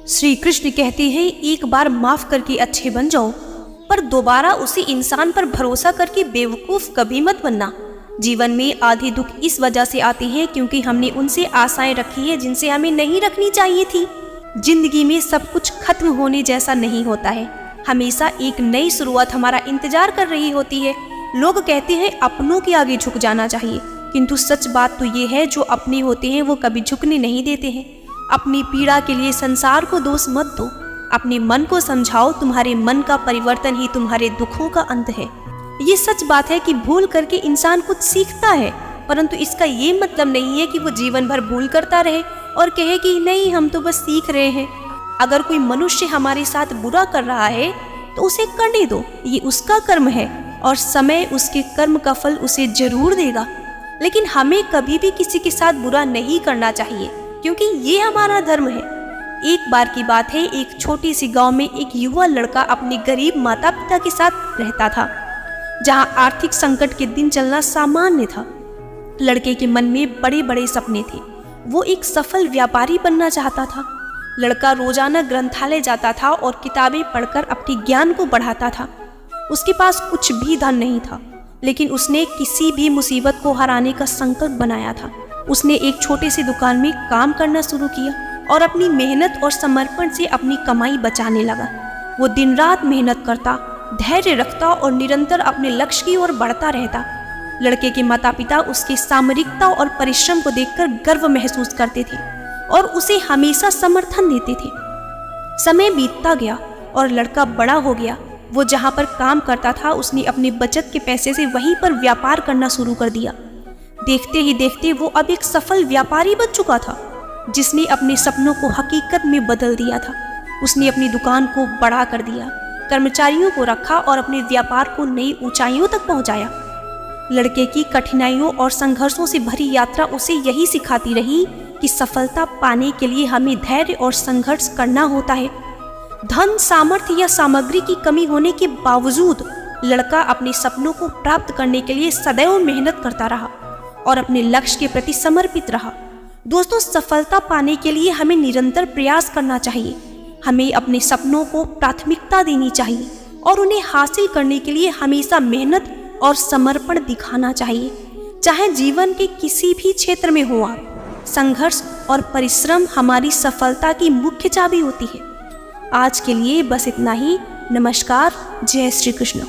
श्री कृष्ण कहते हैं, एक बार माफ करके अच्छे बन जाओ, पर दोबारा उसी इंसान पर भरोसा करके बेवकूफ कभी मत बनना। जीवन में आधे दुख इस वजह से आते हैं क्योंकि हमने उनसे आशाएं रखी है जिनसे हमें नहीं रखनी चाहिए थी। जिंदगी में सब कुछ खत्म होने जैसा नहीं होता है, हमेशा एक नई शुरुआत हमारा इंतजार कर रही होती है। लोग कहते हैं अपनों के आगे झुक जाना चाहिए, किंतु सच बात तो ये है, जो अपने होते हैं वो कभी झुकने नहीं देते हैं। अपनी पीड़ा के लिए संसार को दोष मत दो, अपने मन को समझाओ, तुम्हारे मन का परिवर्तन ही तुम्हारे दुखों का अंत है। ये सच बात है कि भूल करके इंसान कुछ सीखता है, परंतु इसका ये मतलब नहीं है कि वो जीवन भर भूल करता रहे और कहे कि नहीं हम तो बस सीख रहे हैं। अगर कोई मनुष्य हमारे साथ बुरा कर रहा है तो उसे करने दो, ये उसका कर्म है और समय उसके कर्म का फल उसे जरूर देगा। लेकिन हमें कभी भी किसी के साथ बुरा नहीं करना चाहिए, क्योंकि ये हमारा धर्म है। एक बार की बात है, एक छोटी सी गांव में एक युवा लड़का अपने गरीब माता पिता के साथ रहता था, जहां आर्थिक संकट के दिन चलना सामान्य था। लड़के के मन में बड़े बड़े सपने थे, वो एक सफल व्यापारी बनना चाहता था। लड़का रोजाना ग्रंथालय जाता था और किताबें पढ़कर अपने ज्ञान को बढ़ाता था। उसके पास कुछ भी धन नहीं था, लेकिन उसने किसी भी मुसीबत को हराने का संकल्प बनाया था। उसने एक छोटे सी दुकान में काम करना शुरू किया और अपनी मेहनत और समर्पण से अपनी कमाई बचाने लगा। वो दिन रात मेहनत करता, धैर्य रखता और निरंतर अपने लक्ष्य की ओर बढ़ता रहता। लड़के के माता पिता उसकी सामरिकता और परिश्रम को देखकर गर्व महसूस करते थे और उसे हमेशा समर्थन देते थे। समय बीतता गया और लड़का बड़ा हो गया। वो जहाँ पर काम करता था, उसने अपने बचत के पैसे से वहीं पर व्यापार करना शुरू कर दिया। देखते ही देखते वो अब एक सफल व्यापारी बन चुका था, जिसने अपने सपनों को हकीकत में बदल दिया था। उसने अपनी दुकान को बड़ा कर दिया, कर्मचारियों को रखा और अपने व्यापार को नई ऊंचाइयों तक पहुंचाया। लड़के की कठिनाइयों और संघर्षों से भरी यात्रा उसे यही सिखाती रही कि सफलता पाने के लिए हमें धैर्य और संघर्ष करना होता है। धन, सामर्थ्य या सामग्री की कमी होने के बावजूद लड़का अपने सपनों को प्राप्त करने के लिए सदैव मेहनत करता रहा और अपने लक्ष्य के प्रति समर्पित रहा। दोस्तों, सफलता पाने के लिए हमें निरंतर प्रयास करना चाहिए। हमें अपने सपनों को प्राथमिकता देनी चाहिए और उन्हें हासिल करने के लिए हमेशा मेहनत और समर्पण दिखाना चाहिए। चाहे जीवन के किसी भी क्षेत्र में हो आप, संघर्ष और परिश्रम हमारी सफलता की मुख्य चाबी होती है। आज के लिए बस इतना ही। नमस्कार। जय श्री कृष्ण।